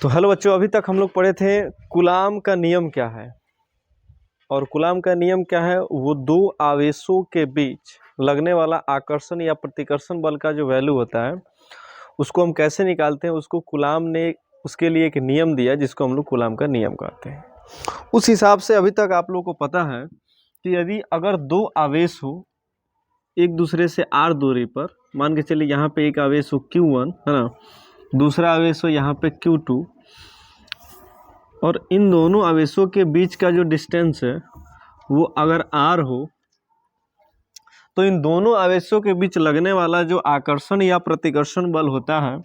तो हेलो बच्चों, अभी तक हम लोग पढ़े थे कूलाम का नियम क्या है। और कूलाम का नियम क्या है, वो दो आवेशों के बीच लगने वाला आकर्षण या प्रतिकर्षण बल का जो वैल्यू होता है उसको हम कैसे निकालते हैं। उसको कूलाम ने उसके लिए एक नियम दिया जिसको हम लोग कूलाम का नियम कहते हैं। उस हिसाब से अभी तक आप लोगों को पता है कि यदि अगर दो आवेश हो एक दूसरे से r दूरी पर, मान के चलिए यहाँ पे एक आवेश हो q1 है ना, दूसरा आवेश हो यहाँ पे q2, और इन दोनों आवेशों के बीच का जो डिस्टेंस है वो अगर r हो, तो इन दोनों आवेशों के बीच लगने वाला जो आकर्षण या प्रतिकर्षण बल होता है,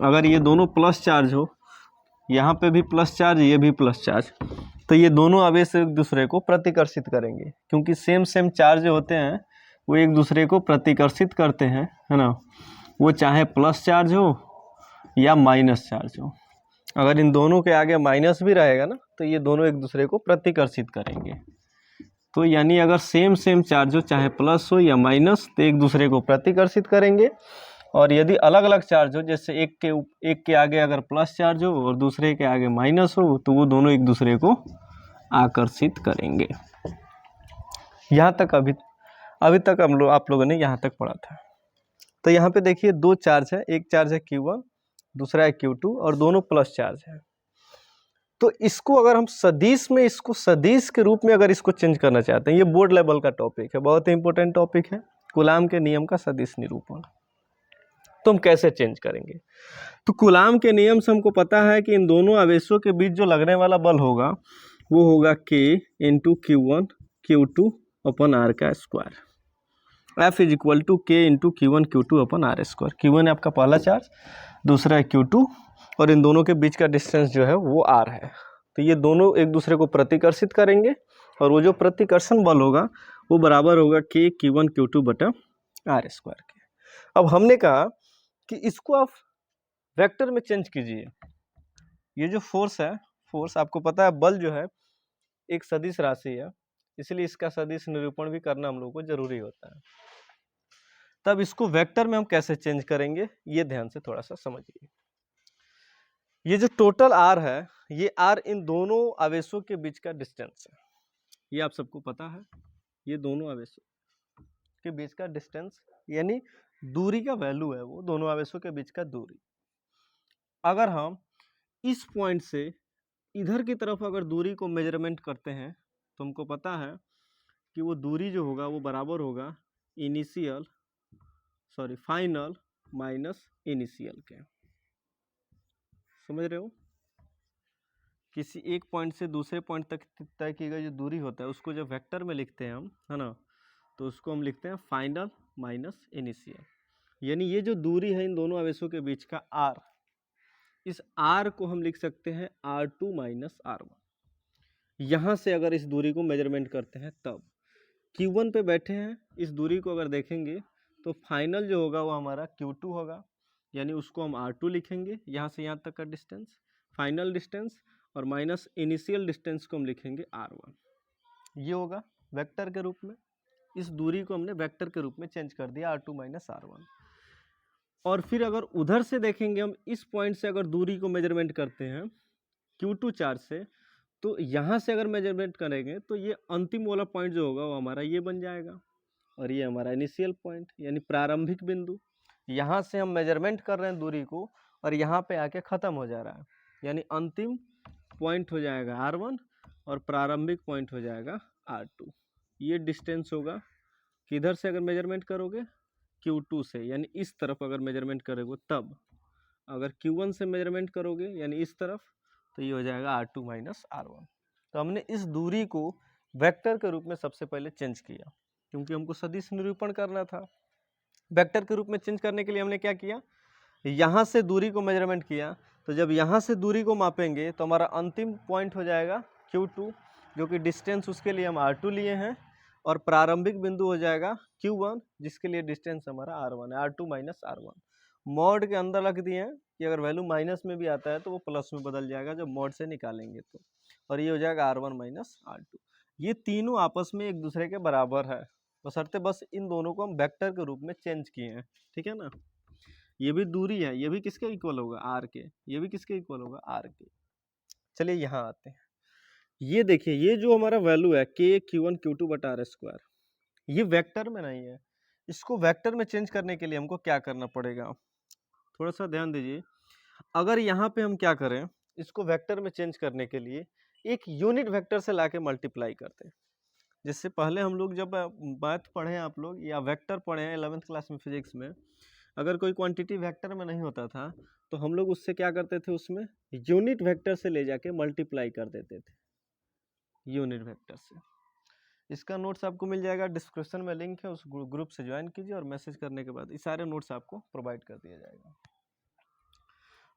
अगर ये दोनों प्लस चार्ज हो, यहाँ पे भी प्लस चार्ज ये भी प्लस चार्ज, तो ये दोनों आवेश एक दूसरे को प्रतिकर्षित करेंगे, क्योंकि सेम सेम चार्ज होते हैं वो एक दूसरे को प्रतिकर्षित करते हैं, है ना। वो चाहे प्लस चार्ज हो या माइनस चार्ज हो, अगर इन दोनों के आगे माइनस भी रहेगा ना तो ये दोनों एक दूसरे को प्रतिकर्षित करेंगे। तो यानी अगर सेम सेम चार्ज हो, चाहे प्लस हो या माइनस, तो एक दूसरे को प्रतिकर्षित करेंगे। और यदि अलग अलग चार्ज हो, जैसे एक के आगे अगर प्लस चार्ज हो और दूसरे के आगे माइनस हो, तो वो दोनों एक दूसरे को आकर्षित करेंगे। यहाँ तक अभी तक आप लोगों ने यहाँ तक पढ़ा था। तो यहाँ पे देखिए दो चार्ज है, एक चार्ज है Q1, दूसरा है Q2, और दोनों प्लस चार्ज है। तो इसको अगर हम सदिश में, इसको सदिश के रूप में अगर इसको चेंज करना चाहते हैं, ये बोर्ड लेवल का टॉपिक है, बहुत ही इंपॉर्टेंट टॉपिक है, कूलाम के नियम का सदिश निरूपण। तो हम कैसे चेंज करेंगे? तो कूलाम के नियम से हमको पता है कि इन दोनों आवेशों के बीच जो लगने वाला बल होगा वो होगा K into Q1 Q2 upon R का square. F is equal to K into Q1 Q2 upon R square. Q1 है आपका पहला चार्ज, दूसरा है Q2, और इन दोनों के बीच का डिस्टेंस जो है वो R है। तो ये दोनों एक दूसरे को प्रतिकर्षित करेंगे, और वो जो प्रतिकर्षण बल होगा वो बराबर होगा K Q1 Q2 बटा R स्क्वायर के। अब हमने कहा कि इसको आप वेक्टर में चेंज कीजिए। ये जो फोर्स है, फोर्स आपको पता है बल जो है एक सदिश राशि है, इसलिए इसका सदिश निरूपण भी करना हम लोगों को जरूरी होता है। तब इसको वेक्टर में हम कैसे चेंज करेंगे, ये ध्यान से थोड़ा सा समझिए। ये जो टोटल R है, ये R इन दोनों आवेशों के बीच का डिस्टेंस है, ये आप सबको पता है। ये दोनों आवेशों के बीच का डिस्टेंस यानी दूरी का वैल्यू है, वो दोनों आवेशों के बीच का दूरी। अगर हम इस पॉइंट से इधर की तरफ अगर दूरी को मेजरमेंट करते हैं, तो हमको पता है कि वो दूरी जो होगा वो बराबर होगा फाइनल माइनस इनिशियल के। समझ रहे हो? किसी एक पॉइंट से दूसरे पॉइंट तक तय की गई जो दूरी होता है उसको जब वेक्टर में लिखते हैं हम, है ना, तो उसको हम लिखते हैं फाइनल माइनस इनिशियल। यानी ये जो दूरी है इन दोनों आवेशों के बीच का R, इस R को हम लिख सकते हैं R2 माइनस R1। यहाँ से अगर इस दूरी को मेजरमेंट करते हैं तब Q1 पे बैठे हैं, इस दूरी को अगर देखेंगे तो फाइनल जो होगा वो हमारा Q2 होगा, यानी उसको हम R2 लिखेंगे, यहाँ से यहाँ तक का डिस्टेंस फाइनल डिस्टेंस, और माइनस इनिशियल डिस्टेंस को हम लिखेंगे R1। ये होगा वेक्टर के रूप में। इस दूरी को हमने वेक्टर के रूप में चेंज कर दिया R2 माइनस R1। और फिर अगर उधर से देखेंगे हम, इस पॉइंट से अगर दूरी को मेजरमेंट करते हैं Q2 चार्ज से, तो यहाँ से अगर मेजरमेंट करेंगे तो ये अंतिम वाला पॉइंट जो होगा वो हमारा ये बन जाएगा, और ये हमारा इनिशियल पॉइंट यानी प्रारंभिक बिंदु। यहाँ से हम मेजरमेंट कर रहे हैं दूरी को, और यहाँ पे आके ख़त्म हो जा रहा है, यानी अंतिम पॉइंट हो जाएगा R1 और प्रारंभिक पॉइंट हो जाएगा R2। ये डिस्टेंस होगा किधर से अगर मेजरमेंट करोगे, Q2 से, यानी इस तरफ अगर मेजरमेंट करोगे तब। अगर Q1 से मेजरमेंट करोगे यानी इस तरफ, तो ये हो जाएगा R2 माइनस R1। तो हमने इस दूरी को वेक्टर के रूप में सबसे पहले चेंज किया, क्योंकि हमको सदिश निरूपण करना था। वेक्टर के रूप में चेंज करने के लिए हमने क्या किया, यहाँ से दूरी को मेजरमेंट किया, तो जब यहाँ से दूरी को मापेंगे तो हमारा अंतिम पॉइंट हो जाएगा Q2, जो कि डिस्टेंस उसके लिए हम R2 लिए हैं, और प्रारंभिक बिंदु हो जाएगा Q1, जिसके लिए डिस्टेंस हमारा R1 है, R2 माइनस R1। मॉड के अंदर रख दिए हैं कि अगर वैल्यू माइनस में भी आता है तो वो प्लस में बदल जाएगा जब मॉड से निकालेंगे तो, और ये हो जाएगा R1 माइनस R2। ये तीनों आपस में एक दूसरे के बराबर है, बशर्ते बस इन दोनों को हम वेक्टर के रूप में चेंज किए हैं, ठीक है ना। ये भी दूरी है, ये भी किसके इक्वल होगा, आर के, ये भी किसके इक्वल होगा, आर के। चलिए यहाँ आते हैं, ये देखिए ये जो हमारा वैल्यू है के Q1 Q2 बटा आर स्क्वायर, ये वेक्टर में नहीं है, इसको वेक्टर में चेंज करने के लिए हमको क्या करना पड़ेगा, थोड़ा सा ध्यान दीजिए। अगर यहाँ पे हम क्या करें, इसको वेक्टर में चेंज करने के लिए एक यूनिट वेक्टर से लाके मल्टीप्लाई करते हैं। जिससे पहले हम लोग जब मैथ पढ़े आप लोग या वेक्टर पढ़े हैं 11th क्लास में फिजिक्स में, अगर कोई क्वांटिटी वेक्टर में नहीं होता था तो हम लोग उससे क्या करते थे, उसमें यूनिट वेक्टर से ले जाके मल्टीप्लाई कर देते थे, यूनिट वेक्टर से। इसका नोट्स आपको मिल जाएगा, डिस्क्रिप्शन में लिंक है, उस ग्रुप से ज्वाइन कीजिए और मैसेज करने के बाद ये सारे नोट्स आपको प्रोवाइड कर दिया जाएगा।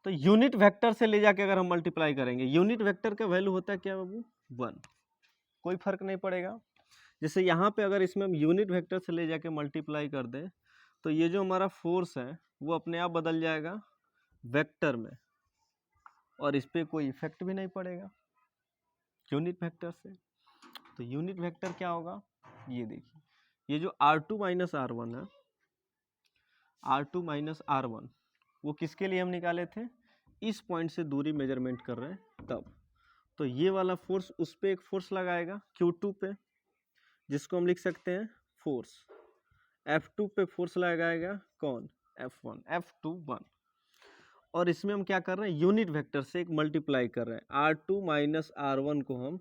तो यूनिट वेक्टर से ले जाके अगर हम मल्टीप्लाई करेंगे, यूनिट वेक्टर का वैल्यू होता है क्या बाबू, 1, कोई फर्क नहीं पड़ेगा। जैसे यहाँ पे अगर इसमें हम यूनिट वेक्टर से ले जाके मल्टीप्लाई कर दें तो ये जो हमारा फोर्स है वो अपने आप बदल जाएगा वेक्टर में, और इस पर कोई इफेक्ट भी नहीं पड़ेगा यूनिट वेक्टर से। तो यूनिट वेक्टर क्या होगा, ये देखिए, ये जो R2 माइनस R1 है, R2 माइनस R1 वो किसके लिए हम निकाले थे, इस पॉइंट से दूरी मेजरमेंट कर रहे हैं तब। तो ये वाला फोर्स उस पर एक फोर्स लगाएगा Q2 पे, जिसको हम लिख सकते हैं फोर्स। F2 पे फोर्स लगाएगा कौन, F1, F2 1। और इसमें हम क्या कर रहे हैं, यूनिट वेक्टर से एक मल्टीप्लाई कर रहे हैं, R2 माइनस R1 को हम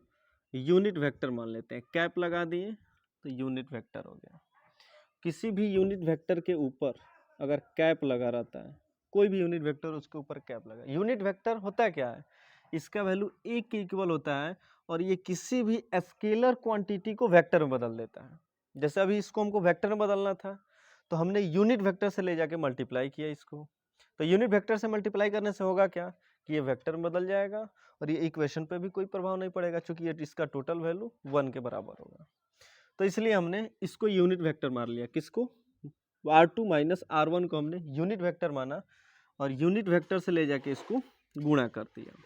यूनिट वेक्टर मान लेते हैं, कैप लगा दिए तो यूनिट वेक्टर हो गया। किसी भी यूनिट वेक्टर के ऊपर अगर कैप लगा रहता है, कोई भी यूनिट वेक्टर उसके ऊपर कैप लगा, यूनिट वेक्टर होता है क्या है, इसका वैल्यू एक के इक्वल होता है और ये किसी भी स्केलर क्वांटिटी को वेक्टर में बदल देता है। जैसे अभी इसको हमको वेक्टर में बदलना था तो हमने यूनिट वेक्टर से ले जाके मल्टीप्लाई किया इसको, तो यूनिट वेक्टर से मल्टीप्लाई करने से होगा क्या कि ये वेक्टर में बदल जाएगा और ये इक्वेशन पे भी कोई प्रभाव नहीं पड़ेगा क्योंकि ये इसका टोटल वैल्यू 1 के बराबर होगा। तो इसलिए हमने इसको यूनिट वेक्टर मान लिया, किसको, R2 माइनस R1 को हमने यूनिट वेक्टर माना और यूनिट वेक्टर से ले जाके इसको गुणा कर दिया।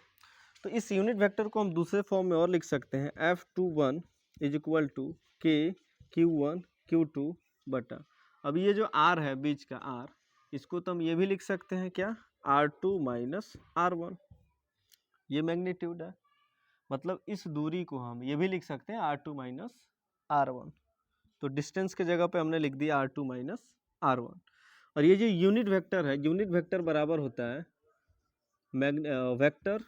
तो इस यूनिट वेक्टर को हम दूसरे फॉर्म में और लिख सकते हैं, F21 इज इक्वल टू के Q1 Q2 बटा, अब ये जो R है बीच का R, इसको तो हम ये भी लिख सकते हैं क्या, R2 माइनस R1, ये मैग्नीट्यूड है, मतलब इस दूरी को हम ये भी लिख सकते हैं R2 माइनस R1। तो डिस्टेंस के जगह पे हमने लिख दिया R2 माइनस R1। और ये जो यूनिट वेक्टर है, यूनिट वेक्टर बराबर होता है वेक्टर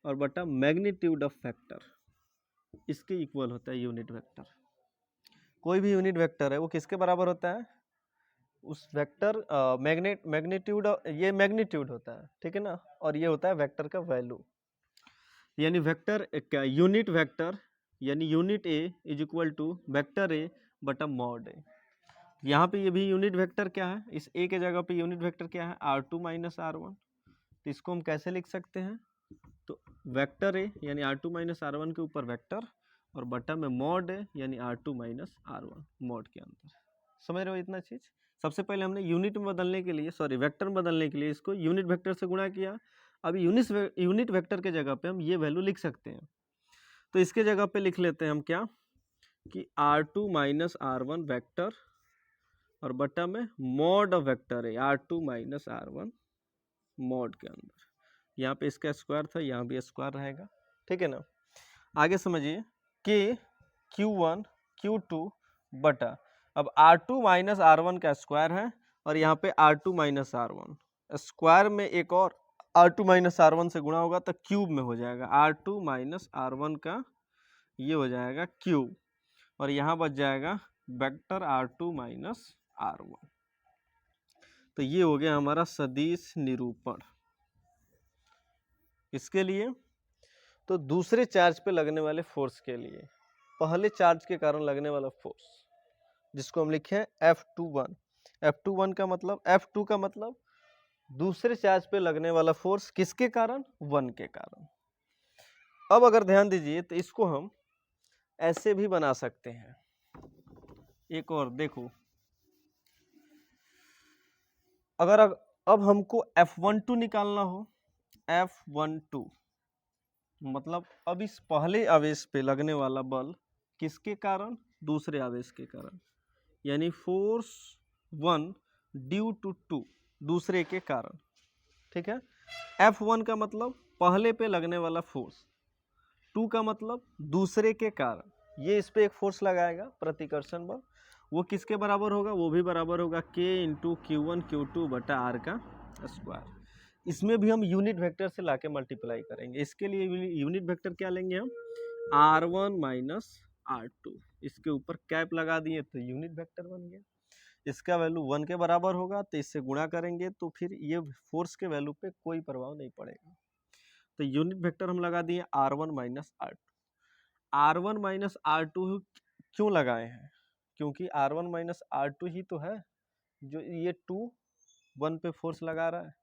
और बटा मैग्नीट्यूड ऑफ वेक्टर, इसके इक्वल होता है यूनिट वेक्टर। कोई भी यूनिट वेक्टर है वो किसके बराबर होता है, उस वेक्टर मैग्नीट्यूड, ये मैग्नीट्यूड होता है, ठीक है ना, और ये होता है वेक्टर का वैल्यू। यानी वेक्टर यूनिट वेक्टर यानी unit a is equal to vector a बटा मॉड ए। यहाँ पे ये भी यूनिट वेक्टर क्या है, इस ए के जगह पे यूनिट वेक्टर क्या है, R2 माइनस R1। तो इसको हम कैसे लिख सकते हैं, तो वेक्टर ए यानी R2 माइनस R1 के ऊपर वेक्टर और बटा में मॉड ए यानी R2 माइनस R1, मॉड के अंदर। समझ रहे हो इतना चीज़। सबसे पहले हमने यूनिट में बदलने के लिए, सॉरी वेक्टर में बदलने के लिए इसको यूनिट वेक्टर से गुणा किया। अब यूनिट वेक्टर के जगह पे हम ये वैल्यू लिख सकते हैं, तो इसके जगह पे लिख लेते हैं हम क्या कि R2 माइनस R1 वेक्टर और बटा में मॉड ऑफ वेक्टर है R2 माइनस R1 मॉड के अंदर। यहाँ पे इसका स्क्वायर था, यहाँ भी स्क्वायर रहेगा, ठीक है ना। आगे समझिए कि Q1 Q2 बटा, अब R2 माइनस R1 का स्क्वायर है और यहाँ पे R2 माइनस R1, स्क्वायर में एक और R2 माइनस R1 से गुणा होगा तो क्यूब में हो जाएगा, R2 माइनस R1 का ये हो जाएगा क्यूब, और यहाँ बच जाएगा वेक्टर R2 माइनस R1। तो ये हो गया हमारा सदिश निरूपण। इसके लिए तो दूसरे चार्ज पे लगने वाले फोर्स के लिए पहले चार्ज के कारण लगने वाला फोर्स जिसको हम लिखे F21, F21 का मतलब, F2 का मतलब दूसरे चार्ज पे लगने वाला फोर्स किसके कारण, 1 के कारण। अब अगर ध्यान दीजिए तो इसको हम ऐसे भी बना सकते हैं, एक और देखो, अगर अब हमको F12 निकालना हो, F12 मतलब अब इस पहले आवेश पे लगने वाला बल किसके कारण, दूसरे आवेश के कारण, यानी फोर्स 1 ड्यू टू 2, दूसरे के कारण, ठीक है। F1 का मतलब पहले पे लगने वाला फोर्स, 2 का मतलब दूसरे के कारण, ये इस पे एक फोर्स लगाएगा प्रतिकर्षण बल, वो किसके बराबर होगा, वो भी बराबर होगा K इंटू Q1 Q2 बटा R का स्क्वायर। इसमें भी हम यूनिट वेक्टर से लाके मल्टीप्लाई करेंगे। इसके लिए यूनिट वेक्टर क्या लेंगे हम, R1 माइनस R2, इसके ऊपर कैप लगा दिए तो यूनिट वेक्टर बन गया। इसका वैल्यू 1 के बराबर होगा तो इससे गुणा करेंगे तो फिर ये फोर्स के वैल्यू पे कोई प्रभाव नहीं पड़ेगा। तो यूनिट वेक्टर हम लगा दिए R1 minus R2। R1 minus R2 क्यों लगाए हैं, क्योंकि R1 माइनस R2 ही तो है जो ये 2 1 पे फोर्स लगा रहा है।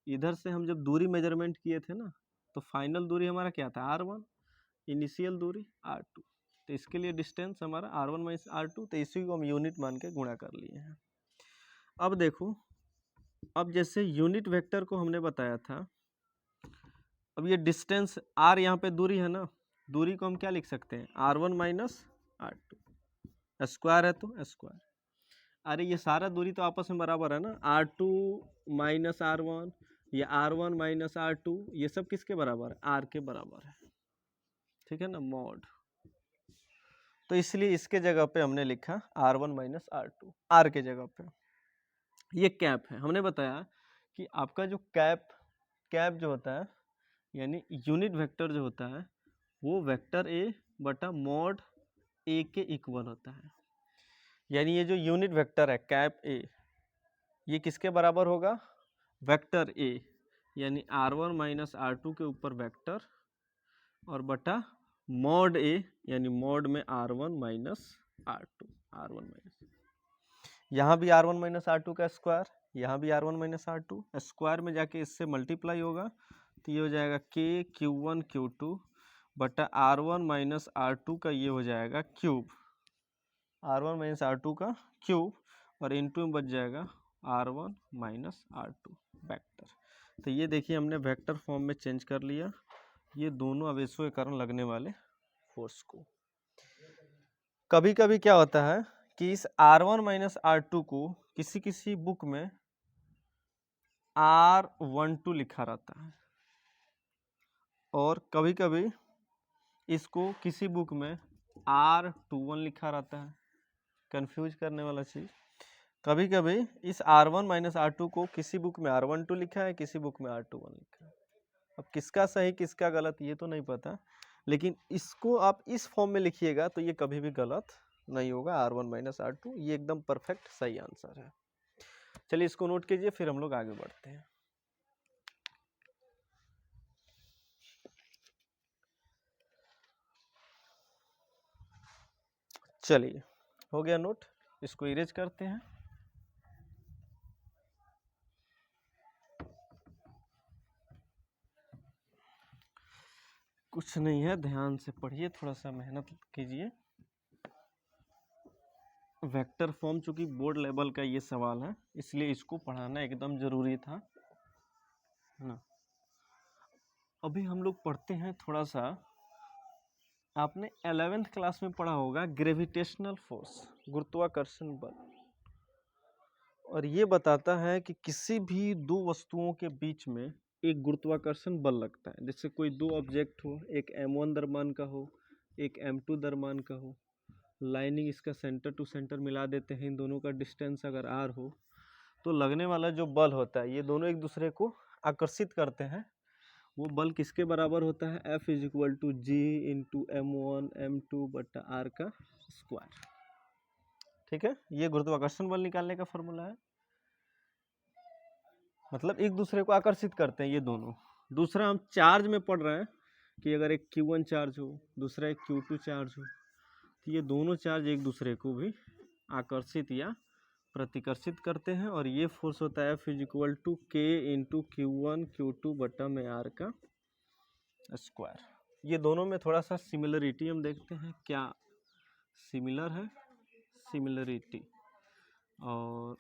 इधर से हम जब दूरी मेजरमेंट किए थे ना, तो फाइनल दूरी हमारा क्या था, R1, इनिशियल दूरी R2, तो इसके लिए डिस्टेंस हमारा R1 माइनस R2, तो इसी को हम यूनिट मान के गुणा कर लिए हैं। अब देखो, अब जैसे यूनिट वेक्टर को हमने बताया था, अब ये डिस्टेंस R यहाँ पे दूरी है ना, दूरी को हम क्या लिख सकते हैं, R1 माइनस R2, स्क्वायर है तो स्क्वायर। अरे ये सारा दूरी तो आपस में बराबर है ना, R2 माइनस R1 या R1 माइनस R2, ये सब किसके बराबर है, R के बराबर है, ठीक है ना, मॉड। तो इसलिए इसके जगह पे हमने लिखा R1 माइनस R2, R के जगह पे। ये कैप है, हमने बताया कि आपका जो कैप जो होता है, यानी यूनिट वेक्टर जो होता है, वो वेक्टर ए बटा मॉड ए के इक्वल होता है। यानी ये जो यूनिट वेक्टर है कैप ए, ये किसके बराबर होगा, वेक्टर ए, यानी R1 माइनस R2 के ऊपर वेक्टर और बटा मॉड ए, यानी मॉड में R1 minus R2, R1 minus, यहाँ भी R1 माइनस R2 का स्क्वायर, यहाँ भी R1 माइनस R2 स्क्वायर में जाके इससे मल्टीप्लाई होगा तो ये हो जाएगा K Q1 Q2 बटा R1 माइनस R2 का ये हो जाएगा क्यूब, R1 माइनस R2 का क्यूब, और इनटू में बच जाएगा R1 माइनस R2 वेक्टर। तो ये देखिए हमने वेक्टर फॉर्म में चेंज कर लिया ये दोनों आवेशों के कारण लगने वाले फोर्स को। कभी कभी क्या होता है कि इस R1 माइनस R2 को किसी किसी बुक में R12 लिखा रहता है, और कभी कभी इसको किसी बुक में R21 लिखा रहता है, कंफ्यूज करने वाला चीज़। कभी कभी इस R1 माइनस R2 को किसी बुक में R12 लिखा है, किसी बुक में R21 लिखा है। अब किसका सही किसका गलत ये तो नहीं पता, लेकिन इसको आप इस फॉर्म में लिखिएगा तो ये कभी भी गलत नहीं होगा, R1 माइनस R2 ये एकदम परफेक्ट सही आंसर है। चलिए इसको नोट कीजिए, फिर हम लोग आगे बढ़ते हैं। चलिए हो गया नोट, इसको इरेज करते हैं। कुछ नहीं है, ध्यान से पढ़िए, थोड़ा सा मेहनत कीजिए। वेक्टर फॉर्म चूंकि बोर्ड लेवल का ये सवाल है, इसलिए इसको पढ़ाना एकदम जरूरी था ना। अभी हम लोग पढ़ते हैं थोड़ा सा, आपने 11th क्लास में पढ़ा होगा ग्रेविटेशनल फोर्स, गुरुत्वाकर्षण बल, और ये बताता है कि किसी भी दो वस्तुओं के बीच में एक गुरुत्वाकर्षण बल लगता है। जैसे कोई दो ऑब्जेक्ट हो, एक m1 द्रव्यमान का हो, एक m2 द्रव्यमान का हो, लाइनिंग इसका सेंटर टू सेंटर मिला देते हैं, इन दोनों का डिस्टेंस अगर r हो, तो लगने वाला जो बल होता है, ये दोनों एक दूसरे को आकर्षित करते हैं, वो बल किसके बराबर होता है, F is equal to G into m1 m2 बटा r का स्क्वायर। ठीक है, ये गुरुत्वाकर्षण बल निकालने का फॉर्मूला है, मतलब एक दूसरे को आकर्षित करते हैं ये दोनों। दूसरा हम चार्ज में पढ़ रहे हैं कि अगर एक Q1 चार्ज हो, दूसरा एक Q2 चार्ज हो, तो ये दोनों चार्ज एक दूसरे को भी आकर्षित या प्रतिकर्षित करते हैं, और ये फोर्स होता है F is equal to K into Q1 Q2 बटा में R का स्क्वायर। ये दोनों में थोड़ा सा सिमिलरिटी हम देखते हैं, क्या सिमिलर है, सिमिलरिटी, और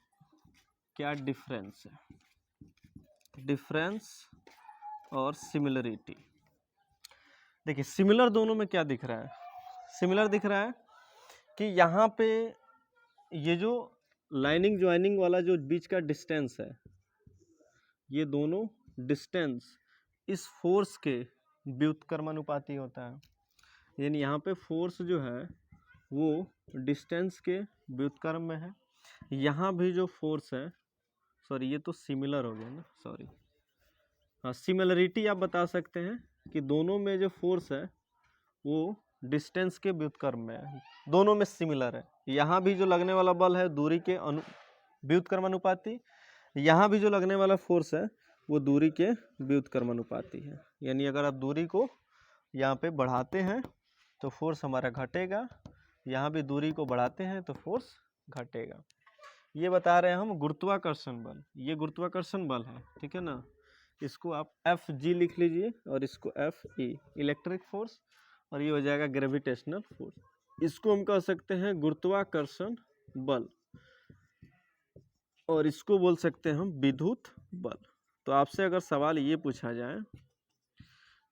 क्या डिफरेंस है, डिफरेंस और सिमिलरिटी। देखिए सिमिलर दोनों में क्या दिख रहा है, सिमिलर दिख रहा है कि यहाँ पे ये जो लाइनिंग ज्वाइनिंग वाला जो बीच का डिस्टेंस है, ये दोनों डिस्टेंस इस फोर्स के व्युत्क्रमानुपाती होता है। यानी यहाँ पे फोर्स जो है वो डिस्टेंस के व्युत्क्रम में है। यहाँ भी जो फोर्स है, सॉरी ये तो सिमिलर हो गया ना, सॉरी, हाँ सिमिलरिटी आप बता सकते हैं कि दोनों में जो फोर्स है वो डिस्टेंस के व्युत्क्रम में है, दोनों में सिमिलर है। यहाँ भी जो लगने वाला बल है दूरी के व्युत्क्रमानुपाती, यहाँ भी जो लगने वाला फोर्स है वो दूरी के व्युत्क्रमानुपाती है। यानी अगर आप दूरी को यहाँ पे बढ़ाते हैं तो फोर्स हमारा घटेगा, यहाँ भी दूरी को बढ़ाते हैं तो फोर्स घटेगा। ये बता रहे हैं हम गुरुत्वाकर्षण बल, ये गुरुत्वाकर्षण बल है, ठीक है ना। इसको आप एफ जी लिख लीजिए और इसको एफ ई इलेक्ट्रिक फोर्स, और ये हो जाएगा ग्रेविटेशनल फोर्स। इसको हम कह सकते हैं गुरुत्वाकर्षण बल, और इसको बोल सकते हैं हम विद्युत बल। तो आपसे अगर सवाल ये पूछा जाए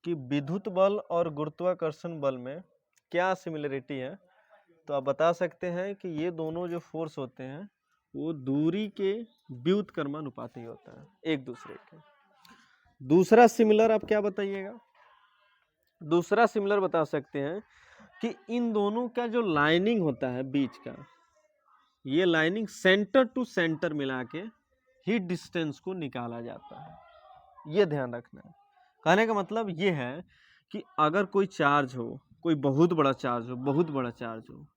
कि विद्युत बल और गुरुत्वाकर्षण बल में क्या सिमिलरिटी है, तो आप बता सकते हैं कि ये दोनों जो फोर्स होते हैं वो दूरी के व्युत्क्रमानुपाती होता है एक दूसरे के। दूसरा सिमिलर आप क्या बताइएगा? दूसरा सिमिलर बता सकते हैं कि इन दोनों का जो लाइनिंग होता है बीच का, ये लाइनिंग सेंटर टू सेंटर मिला के ही डिस्टेंस को निकाला जाता है। ये ध्यान रखना है। कहने का मतलब ये है कि अगर कोई चार्ज हो, कोई बहुत बड़ा चार्ज हो, बहुत बड़ा चार्ज हो,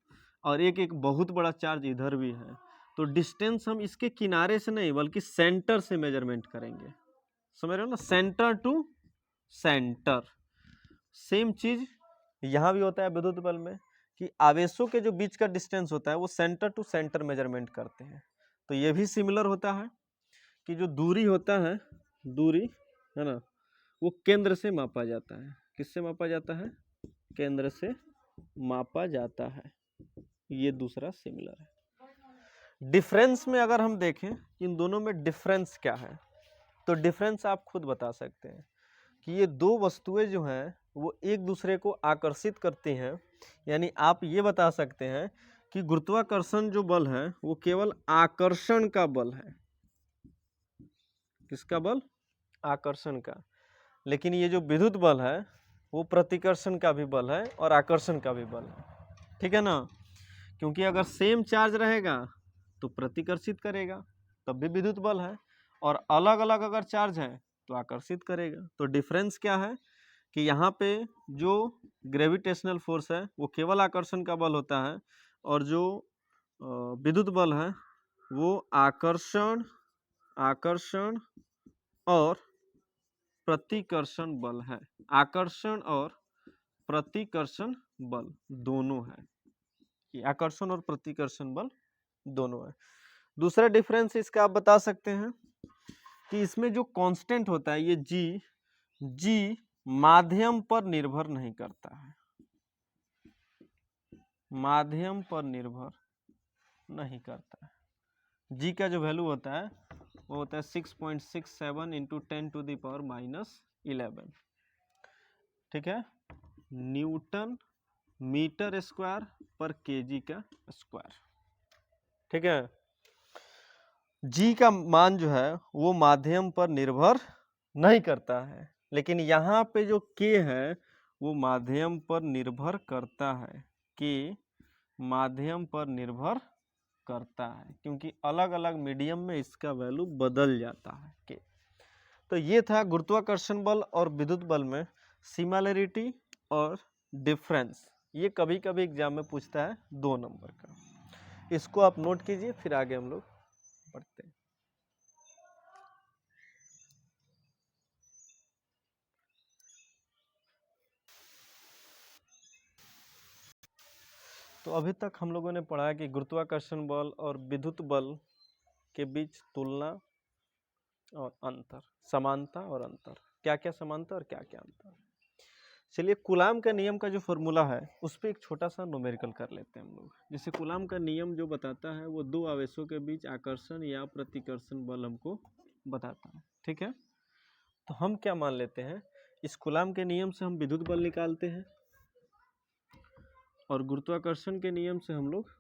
और एक बहुत बड़ा चार्ज इधर भी है, तो डिस्टेंस हम इसके किनारे से नहीं बल्कि सेंटर से मेजरमेंट करेंगे। समझ रहे हो ना, सेंटर टू सेंटर। सेम चीज यहाँ भी होता है विद्युत बल में कि आवेशों के जो बीच का डिस्टेंस होता है वो सेंटर टू सेंटर मेजरमेंट करते हैं। तो ये भी सिमिलर होता है कि जो दूरी होता है, दूरी है ना, वो केंद्र से मापा जाता है। किससे मापा जाता है? केंद्र से मापा जाता है। ये दूसरा सिमिलर है। डिफरेंस में अगर हम देखें इन दोनों में डिफरेंस क्या है, तो डिफरेंस आप खुद बता सकते हैं कि ये दो वस्तुएं जो हैं वो एक दूसरे को आकर्षित करती हैं। यानी आप ये बता सकते हैं कि गुरुत्वाकर्षण जो बल है वो केवल आकर्षण का बल है। किसका बल? आकर्षण का। लेकिन ये जो विद्युत बल है वो प्रतिकर्षण का भी बल है और आकर्षण का भी बल है, ठीक है ना। क्योंकि अगर सेम चार्ज रहेगा तो प्रतिकर्षित करेगा, तब भी विद्युत बल है, और अलग अलग अगर चार्ज है तो आकर्षित करेगा। तो डिफरेंस क्या है कि यहाँ पे जो ग्रेविटेशनल फोर्स है वो केवल आकर्षण का बल होता है, और जो विद्युत बल है वो आकर्षण और प्रतिकर्षण बल है। आकर्षण और प्रतिकर्षण बल दोनों है, कि आकर्षण और प्रतिकर्षण बल दोनों है। दूसरा डिफरेंस इसका आप बता सकते हैं कि इसमें जो कांस्टेंट होता है ये जी माध्यम पर निर्भर नहीं करता है, माध्यम पर निर्भर नहीं करता है। जी का जो वैल्यू होता है वो होता है 6.67 इंटू 10⁻⁻11, ठीक है, न्यूटन मीटर स्क्वायर पर केजी का स्क्वायर, ठीक है। जी का मान जो है वो माध्यम पर निर्भर नहीं करता है, लेकिन यहाँ पे जो के है वो माध्यम पर निर्भर करता है, के माध्यम पर निर्भर करता है, क्योंकि अलग अलग मीडियम में इसका वैल्यू बदल जाता है के। तो ये था गुरुत्वाकर्षण बल और विद्युत बल में सिमिलरिटी और डिफरेंस। ये कभी कभी एग्जाम में पूछता है 2 नंबर का, इसको आप नोट कीजिए, फिर आगे हम लोग बढ़ते हैं। तो अभी तक हम लोगों ने पढ़ा कि गुरुत्वाकर्षण बल और विद्युत बल के बीच तुलना और अंतर, समानता और अंतर, क्या क्या समानता और क्या क्या अंतर। चलिए कूलाम का नियम का जो फॉर्मूला है उस पर एक छोटा सा न्यूमेरिकल कर लेते हैं हम लोग। जैसे कूलाम का नियम जो बताता है वो दो आवेशों के बीच आकर्षण या प्रतिकर्षण बल हमको बताता है, ठीक है। तो हम क्या मान लेते हैं, इस कूलाम के नियम से हम विद्युत बल निकालते हैं और गुरुत्वाकर्षण के नियम से हम लोग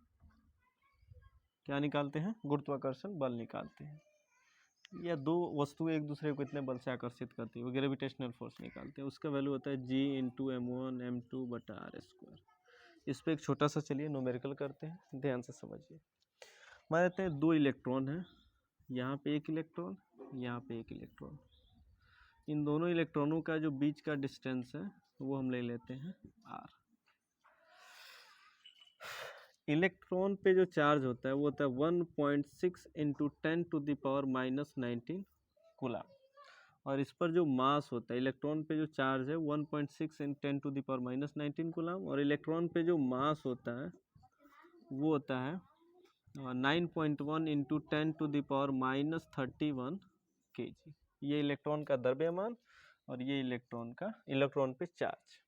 क्या निकालते हैं, गुरुत्वाकर्षण बल निकालते हैं। या दो वस्तु एक दूसरे को कितने बल से आकर्षित करती है, वो ग्रेविटेशनल फोर्स निकालते हैं, उसका वैल्यू होता है G×m1m2/r²। इस पर एक छोटा सा चलिए न्यूमेरिकल करते हैं, ध्यान से समझिए। मान लेते हैं दो इलेक्ट्रॉन है, यहाँ पे एक इलेक्ट्रॉन, यहाँ पे एक इलेक्ट्रॉन। इन दोनों इलेक्ट्रॉनों का जो बीच का डिस्टेंस है वो हम ले लेते हैं r। इलेक्ट्रॉन पे जो चार्ज होता है वो होता है 1.6 × 10⁻⁻19 कूलम, और इस पर जो मास होता है, इलेक्ट्रॉन पे जो चार्ज है 1.6 × 10⁻⁻19 कूलम, और इलेक्ट्रॉन पे जो मास होता है वो होता है 9.1 × 10⁻31 kg। ये इलेक्ट्रॉन का द्रव्यमान और ये इलेक्ट्रॉन पे चार्ज।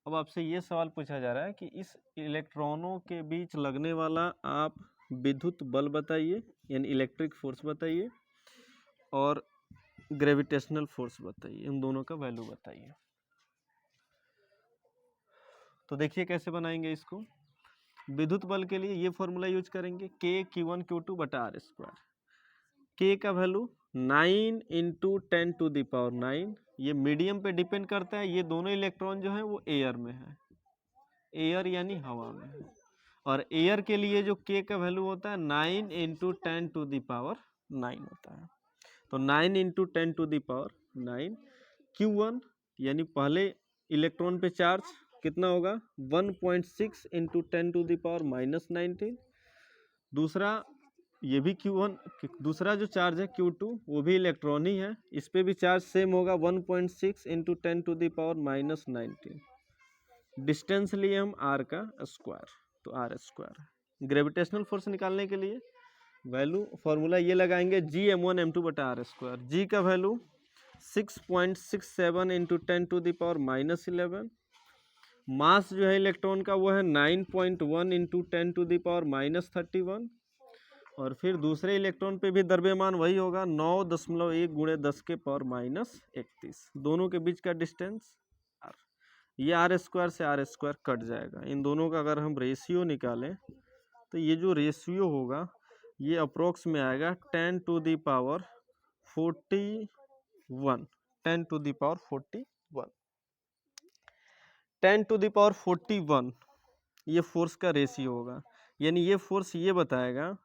अब आपसे ये सवाल पूछा जा रहा है कि इस इलेक्ट्रॉनों के बीच लगने वाला आप विद्युत बल बताइए, यानी इलेक्ट्रिक फोर्स बताइए, और ग्रेविटेशनल फोर्स बताइए, इन दोनों का वैल्यू बताइए। तो देखिए कैसे बनाएंगे इसको। विद्युत बल के लिए ये फॉर्मूला यूज करेंगे, K/Q1Q2/r²। K का वैल्यू 9 × 10⁹, ये मीडियम पे डिपेंड करता है। ये दोनों इलेक्ट्रॉन जो है वो एयर में है, एयर यानी हवा में है, और एयर के लिए जो K का वैल्यू होता है 9 × 10⁹ होता है। तो 9 × 10⁹, Q1 यानी पहले इलेक्ट्रॉन पे चार्ज कितना होगा 1.6 × 10⁻⁻19। दूसरा ये भी Q1, दूसरा जो चार्ज है Q2 वो भी इलेक्ट्रॉन ही है, इस पे भी चार्ज सेम होगा 1.6 × 10⁻⁻19। डिस्टेंस लिए हम r का स्क्वायर, तो r²। ग्रेविटेशनल फोर्स निकालने के लिए वैल्यू फॉर्मूला ये लगाएंगे Gm1m2/r²। G का वैल्यू 6.67 × 10⁻⁻11। मास जो है इलेक्ट्रॉन का वो है 9.1 × 10⁻31, और फिर दूसरे इलेक्ट्रॉन पे भी द्रव्यमान वही होगा 9.1 × 10⁻31। दोनों के बीच का डिस्टेंस r, ये r² से r² कट जाएगा। इन दोनों का अगर हम रेशियो निकालें तो ये जो रेशियो होगा ये अप्रोक्स में आएगा 10⁻41, 10⁻41 ये फोर्स का रेशियो होगा। यानी ये फोर्स ये बताएगा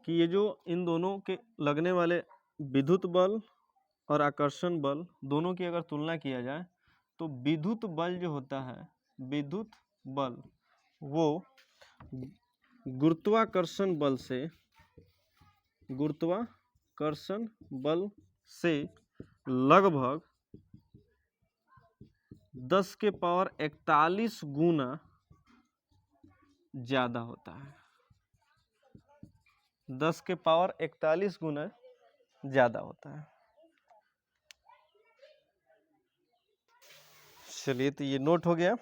कि ये जो इन दोनों के लगने वाले विद्युत बल और आकर्षण बल दोनों की अगर तुलना किया जाए तो विद्युत बल जो होता है, विद्युत बल वो गुरुत्वाकर्षण बल से लगभग 10⁻41 गुना ज़्यादा होता है, 10⁻41 गुना ज़्यादा होता है। चलिए, तो ये नोट हो गया,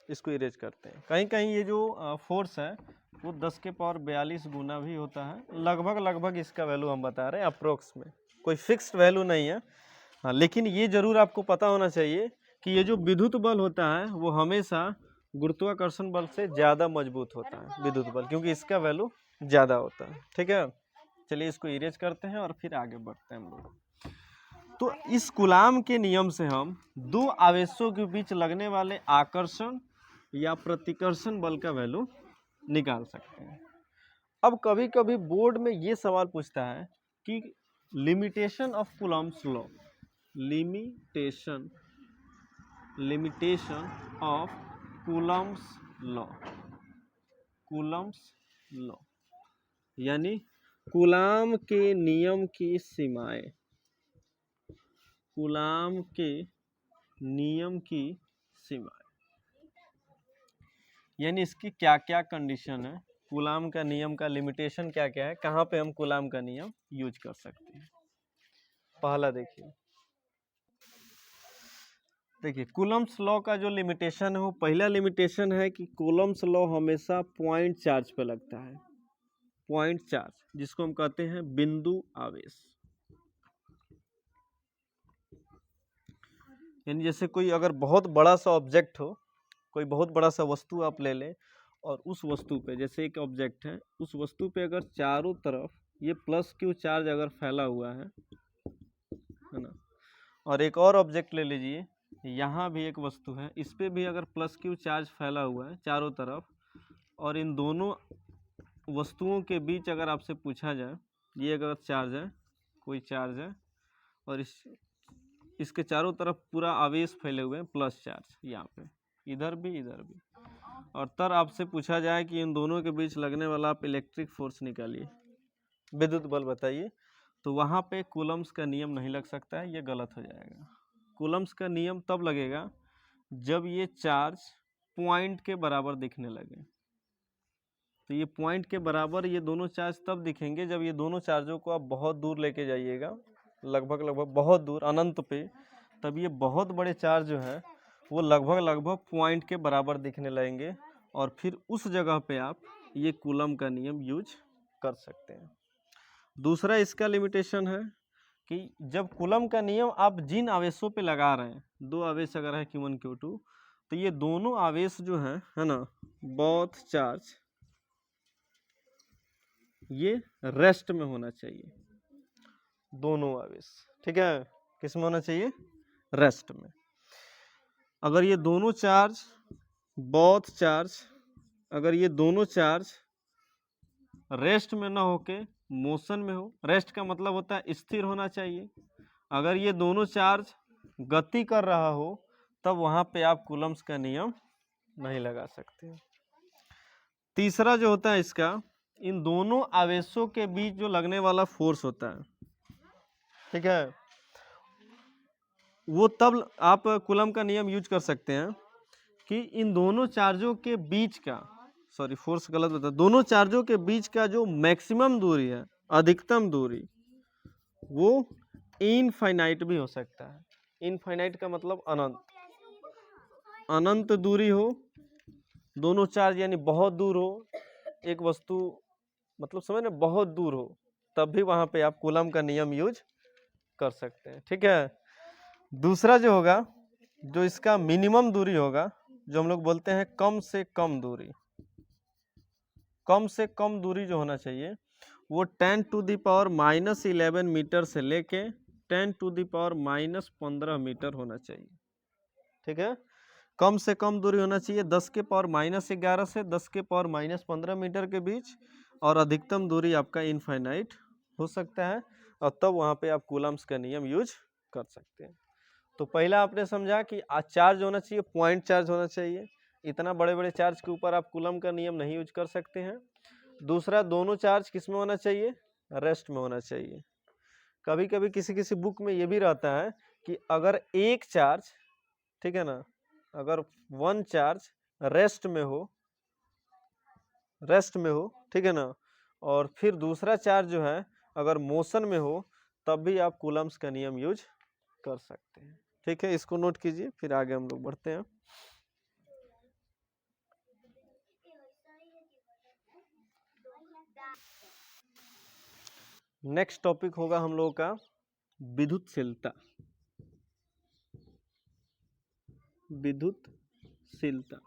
इसको इरेज करते हैं। कहीं कहीं ये जो फोर्स है वो 10⁻42 गुना भी होता है, लगभग इसका वैल्यू हम बता रहे हैं, अप्रोक्स में, कोई फिक्स्ड वैल्यू नहीं है। हाँ, लेकिन ये जरूर आपको पता होना चाहिए कि ये जो विद्युत बल होता है वो हमेशा गुरुत्वाकर्षण बल से ज़्यादा मजबूत होता है, विद्युत बल, क्योंकि इसका वैल्यू ज़्यादा होता है। ठीक है, चलिए इसको इरेज करते हैं और फिर आगे बढ़ते हैं हम लोग। तो इस कूलाम के नियम से हम दो आवेशों के बीच लगने वाले आकर्षण या प्रतिकर्षण बल का वैल्यू निकाल सकते हैं। अब कभी कभी बोर्ड में ये सवाल पूछता है कि limitation of Coulomb's law, limitation of Coulomb's law यानी कूलाम के नियम की सीमाएं, कूलाम के नियम की सीमाएं, यानी इसकी क्या क्या कंडीशन है, कूलाम का नियम का लिमिटेशन क्या क्या है, कहाँ पे हम कूलाम का नियम यूज कर सकते हैं। पहला देखिए कूलम्स लॉ का जो लिमिटेशन है वो पहला लिमिटेशन है कि कूलम्स लॉ हमेशा पॉइंट चार्ज पे लगता है, पॉइंट चार्ज, जिसको हम कहते हैं बिंदु आवेश। यानी जैसे कोई अगर बहुत बड़ा सा ऑब्जेक्ट हो, कोई बहुत बड़ा सा वस्तु आप ले लें और उस वस्तु पे, जैसे एक ऑब्जेक्ट है, उस वस्तु पे अगर चारों तरफ ये प्लस क्यू चार्ज अगर फैला हुआ है ना, और एक और ऑब्जेक्ट ले लीजिए, यहाँ भी एक वस्तु है, इस पे भी अगर प्लस क्यू चार्ज फैला हुआ है चारों तरफ, और इन दोनों वस्तुओं के बीच अगर आपसे पूछा जाए, ये अगर चार्ज है, कोई चार्ज है, और इसके चारों तरफ पूरा आवेश फैले हुए हैं, प्लस चार्ज यहाँ पे, इधर भी, और तब आपसे पूछा जाए कि इन दोनों के बीच लगने वाला आप इलेक्ट्रिक फोर्स निकालिए, विद्युत बल बताइए, तो वहाँ पे कूलम्स का नियम नहीं लग सकता है, ये गलत हो जाएगा। कूलम्स का नियम तब लगेगा जब ये चार्ज पॉइंट के बराबर दिखने लगे। तो ये पॉइंट के बराबर ये दोनों चार्ज तब दिखेंगे जब ये दोनों चार्जों को आप बहुत दूर लेके जाइएगा, लगभग बहुत दूर, अनंत पे, तब ये बहुत बड़े चार्ज जो है वो लगभग पॉइंट के बराबर दिखने लगेंगे, और फिर उस जगह पे आप ये कूलम का नियम यूज कर सकते हैं। दूसरा इसका लिमिटेशन है कि जब कूलम का नियम आप जिन आवेशों पे लगा रहे हैं, दो आवेश अगर है Q1 Q2, तो ये दोनों आवेश जो है ना, बोथ चार्ज ये रेस्ट में होना चाहिए, दोनों आवेश, ठीक है, किस में होना चाहिए, रेस्ट में। अगर ये दोनों चार्ज, बोथ चार्ज, अगर ये दोनों चार्ज रेस्ट में ना होके मोशन में हो, रेस्ट का मतलब होता है स्थिर होना चाहिए, अगर ये दोनों चार्ज गति कर रहा हो तब वहाँ पे आप कूलम्स का नियम नहीं लगा सकते। तीसरा जो होता है इसका, इन दोनों आवेशों के बीच जो लगने वाला फोर्स होता है, ठीक है, वो तब आप कूलम का नियम यूज कर सकते हैं कि इन दोनों चार्जों के बीच का, सॉरी फोर्स गलत बता, दोनों चार्जों के बीच का जो मैक्सिमम दूरी है, अधिकतम दूरी, वो इनफाइनाइट भी हो सकता है। इनफाइनाइट का मतलब अनंत, अनंत दूरी हो, दोनों चार्ज यानी बहुत दूर हो, एक वस्तु मतलब समझ ना बहुत दूर हो, तब भी वहां पे आप कूलम का नियम यूज कर सकते हैं, ठीक है। दूसरा जो होगा, जो इसका मिनिमम दूरी होगा, जो हम लोग बोलते हैं कम से कम दूरी, कम से कम दूरी जो होना चाहिए वो 10⁻⁻11 मीटर से लेके 10⁻⁻15 मीटर होना चाहिए, ठीक है। कम से कम दूरी होना चाहिए 10⁻⁻11 से 10⁻⁻15 मीटर के बीच, और अधिकतम दूरी आपका इनफाइनाइट हो सकता है, और तब वहाँ पे आप कूलम्स का नियम यूज कर सकते हैं। तो पहला आपने समझा कि चार्ज होना चाहिए, पॉइंट चार्ज होना चाहिए, इतना बड़े बड़े चार्ज के ऊपर आप कूलम का नियम नहीं यूज कर सकते हैं। दूसरा, दोनों चार्ज किस में होना चाहिए, रेस्ट में होना चाहिए। कभी कभी किसी किसी बुक में ये भी रहता है कि अगर एक चार्ज, ठीक है ना, अगर वन चार्ज रेस्ट में हो, ठीक है ना, और फिर दूसरा चार्ज जो है अगर मोशन में हो, तब भी आप कूलम्स का नियम यूज कर सकते हैं, ठीक है। इसको नोट कीजिए, फिर आगे हम लोग बढ़ते हैं। नेक्स्ट टॉपिक होगा हम लोगों का विद्युतशीलता। विद्युतशीलता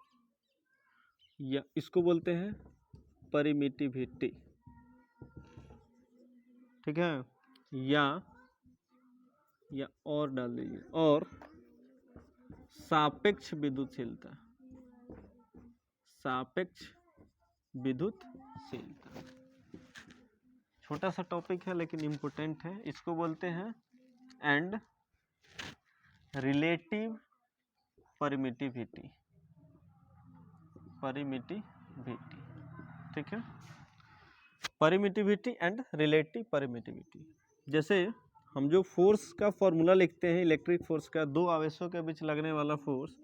या इसको बोलते हैं परमिटिविटी, ठीक है, या और डाल दीजिए, और सापेक्ष विद्युतशीलता, सापेक्ष विद्युतशीलता। छोटा सा टॉपिक है लेकिन इम्पोर्टेंट है। इसको बोलते हैं एंड रिलेटिव परमिटिविटी, ठीक है, परमिटिविटी एंड रिलेटिव परमिटिविटी। जैसे हम जो फोर्स का फॉर्मूला लिखते हैं, इलेक्ट्रिक फोर्स का, दो आवेशों के बीच लगने वाला फोर्स,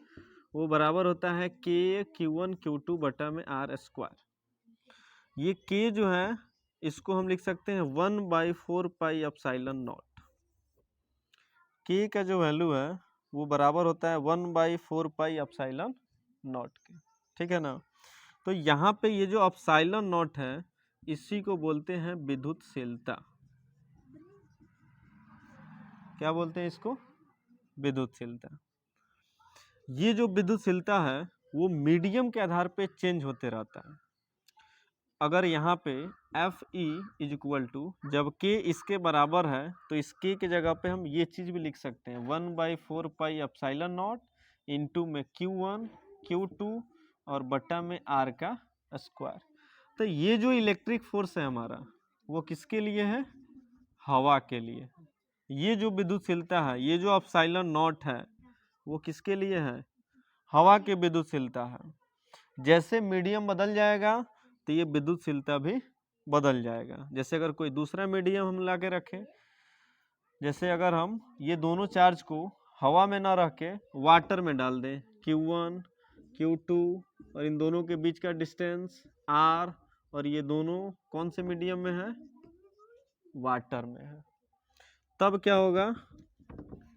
वो बराबर होता है K Q1 Q2 में R²। ये K जो है इसको हम लिख सकते हैं 1/4πε0। K का जो वैल्यू है वो बराबर होता है 1/4πε0 के, ठीक है ना। तो यहाँ पे ये जो ε0 है, इसी को बोलते हैं विद्युतशीलता। क्या बोलते हैं इसको, विद्युतशीलता। ये जो विद्युतशीलता है वो मीडियम के आधार पे चेंज होते रहता है। अगर यहाँ पे F E is equal to, जब के इसके बराबर है तो इस के जगह पे हम ये चीज़ भी लिख सकते हैं 1/4 पाई एप्सिलॉन नॉट इंटू में Q1 Q2 और बटा में R का स्क्वायर। तो ये जो इलेक्ट्रिक फोर्स है हमारा वो किसके लिए है? हवा के लिए। ये जो विद्युतशीलता है, ये जो एप्सिलॉन नॉट है, वो किसके लिए है? हवा के विद्युतशीलता है। जैसे मीडियम बदल जाएगा तो ये विद्युतशीलता भी बदल जाएगा। जैसे अगर कोई दूसरा मीडियम हम ला के रखें, जैसे अगर हम ये दोनों चार्ज को हवा में ना रख के वाटर में डाल दें, Q1 Q2 और इन दोनों के बीच का डिस्टेंस R, और ये दोनों कौन से मीडियम में है? वाटर में है। तब क्या होगा?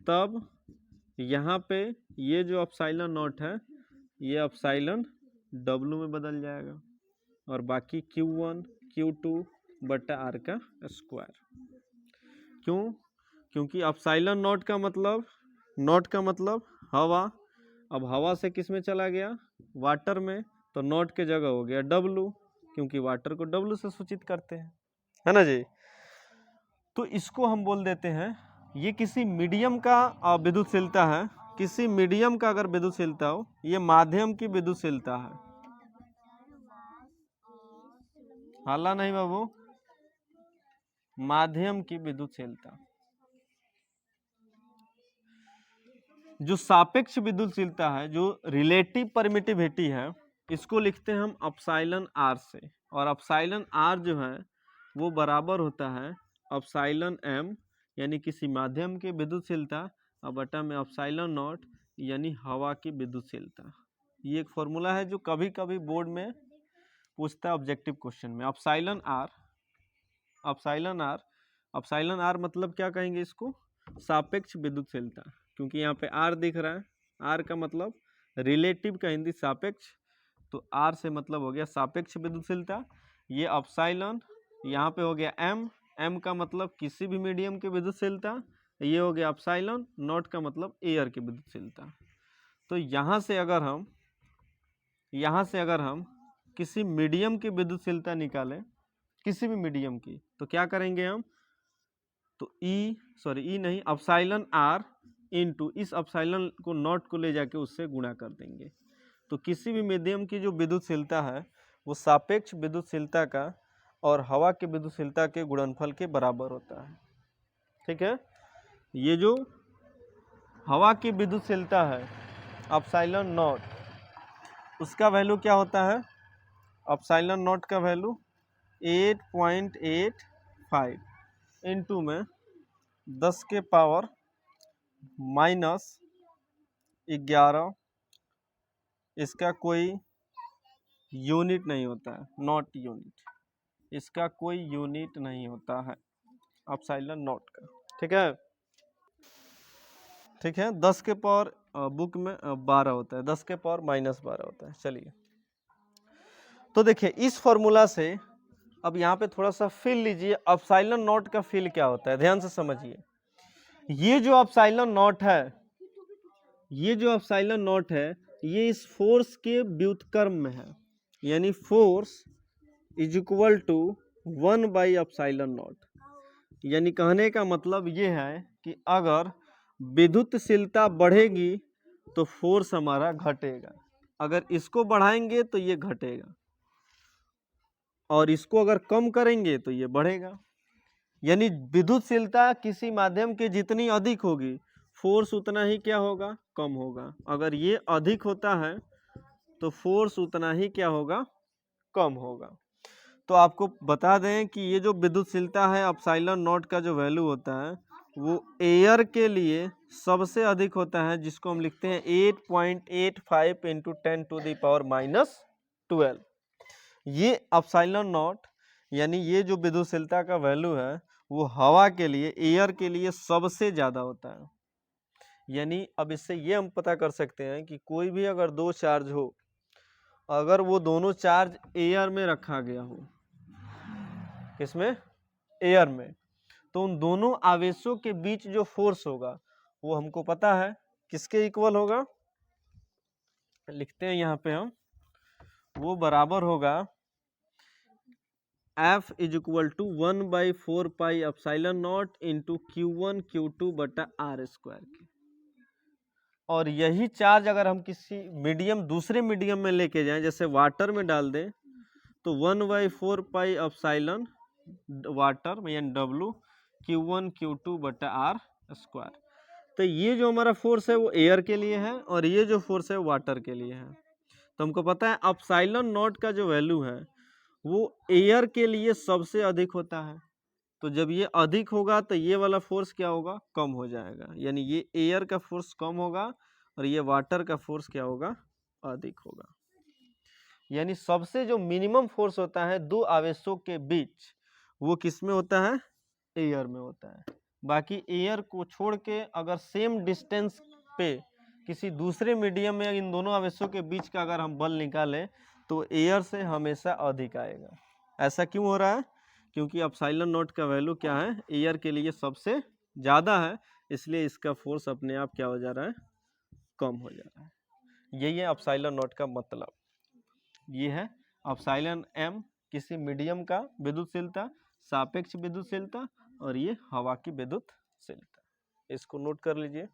तब यहाँ पे ये जो एप्सिलॉन नॉट है ये एप्सिलॉन W में बदल जाएगा और बाकी Q1 Q2 बटा R का स्क्वायर। क्यों? क्योंकि एप्सिलॉन नॉट का मतलब हवा। अब हवा से किस में चला गया? वाटर में। तो नॉट के जगह हो गया W, क्योंकि वाटर को W से सूचित करते हैं, है ना जी। तो इसको हम बोल देते हैं, ये किसी मीडियम का विद्युतशीलता है। किसी मीडियम का अगर विद्युतशीलता हो, ये माध्यम की विद्युतशीलता है। हाला नहीं बाबू, माध्यम की विद्युतशीलता। जो सापेक्ष विद्युतशीलता है, जो रिलेटिव परमिटिविटी है, इसको लिखते हैं हम एप्सिलॉन आर से। और एप्सिलॉन आर जो है वो बराबर होता है एप्सिलॉन एम, यानी किसी माध्यम की विद्युतशीलता, और बटा में एप्सिलॉन नॉट यानी हवा की विद्युतशीलता। ये एक फॉर्मूला है जो कभी कभी बोर्ड में पूछता है ऑब्जेक्टिव क्वेश्चन में। एप्सिलॉन आर मतलब क्या कहेंगे इसको? सापेक्ष विद्युतशीलता, क्योंकि यहाँ पे आर दिख रहा है। आर का मतलब रिलेटिव का हिंदी सापेक्ष, तो आर से मतलब हो गया सापेक्ष विद्युतशीलता। ये एप्सिलॉन यहाँ पे हो गया एम का मतलब किसी भी मीडियम की विद्युतशीलता। ये हो गया एप्सिलॉन नॉट का मतलब एयर की विद्युतशीलता। तो यहाँ से अगर हम किसी मीडियम की विद्युतशीलता निकालें, किसी भी मीडियम की, तो क्या करेंगे हम? तो एप्सिलॉन आर इंटू इस एप्सिलॉन को नॉट को ले जाके उससे गुणा कर देंगे। तो किसी भी मीडियम की जो विद्युतशीलता है वो सापेक्ष विद्युतशीलता का और हवा की विद्युतशीलता के गुणनफल के बराबर होता है। ठीक है। ये जो हवा की विद्युतशीलता है एप्सिलॉन नॉट, उसका वैल्यू क्या होता है? एप्सिलॉन नॉट का वैल्यू 8.85 इंटू में 10 के पावर -11। इसका कोई यूनिट नहीं होता है, नॉट यूनिट, इसका कोई यूनिट नहीं होता है एप्सिलॉन नॉट का। ठीक है। 10 के पावर बुक में 12 होता है, 10 के पावर -12 होता है। चलिए, तो देखिए इस फॉर्मूला से अब यहाँ पे थोड़ा सा फिल लीजिए, एप्सिलॉन नॉट का फिल क्या होता है, ध्यान से समझिए। ये जो एप्सिलॉन नॉट है, ये इस फोर्स के व्युत्क्रम में है, यानी फोर्स इज इक्वल टू 1/एप्सिलॉन नॉट। यानी कहने का मतलब ये है कि अगर विद्युतशीलता बढ़ेगी तो फोर्स हमारा घटेगा, अगर इसको बढ़ाएंगे तो ये घटेगा, और इसको अगर कम करेंगे तो ये बढ़ेगा। यानी विद्युतशीलता किसी माध्यम की जितनी अधिक होगी, फोर्स उतना ही क्या होगा? कम होगा। अगर ये अधिक होता है तो फोर्स उतना ही क्या होगा? कम होगा। तो आपको बता दें कि ये जो विद्युतशीलता है एप्सिलॉन नॉट का जो वैल्यू होता है वो एयर के लिए सबसे अधिक होता है, जिसको हम लिखते हैं 8.85 इंटू 10⁻⁻12। ये एप्सिलॉन नॉट यानी ये जो विद्युतशीलता का वैल्यू है वो हवा के लिए, एयर के लिए सबसे ज़्यादा होता है। यानी अब इससे ये हम पता कर सकते हैं कि कोई भी अगर दो चार्ज हो, अगर वो दोनों चार्ज एयर में रखा गया हो, किसमें? एयर में, तो उन दोनों आवेशों के बीच जो फोर्स होगा वो हमको पता है किसके इक्वल होगा? लिखते हैं यहाँ पे हम, वो बराबर होगा F is equal to 1/4πε0 into Q1 Q2 बटा R स्क्वायर के। और यही चार्ज अगर हम किसी मीडियम दूसरे मीडियम में लेके जाएं, जैसे वाटर में डाल दें, तो 1/4πε वाटर यानी W Q1 Q2 बटा R स्क्वायर। तो ये जो हमारा फोर्स है वो एयर के लिए है और ये जो फोर्स है वाटर के लिए है। तो हमको पता है एप्सिलॉन नॉट का जो वैल्यू है वो एयर के लिए सबसे अधिक होता है। तो जब ये अधिक होगा तो ये वाला फोर्स क्या होगा, कम हो जाएगा, यानी ये एयर का फोर्स कम होगा और ये वाटर का फोर्स क्या होगा, अधिक होगा। यानी सबसे जो मिनिमम फोर्स होता है दो आवेशों के बीच वो किस में होता है, एयर में होता है। बाकी एयर को छोड़ के अगर सेम डिस्टेंस पे किसी दूसरे मीडियम में इन दोनों आवेशों के बीच का अगर हम बल निकालें तो एयर से हमेशा अधिक आएगा। ऐसा क्यों हो रहा है, क्योंकि एप्सिलॉन नॉट का वैल्यू क्या है, एयर के लिए सबसे ज़्यादा है, इसलिए इसका फोर्स अपने आप क्या हो जा रहा है, कम हो जा रहा है। यही है एप्सिलॉन नॉट का मतलब। ये है एप्सिलॉन m किसी मीडियम का विद्युतशीलता, सापेक्ष विद्युतशीलता, और ये हवा की विद्युतशीलता। इसको नोट कर लीजिए।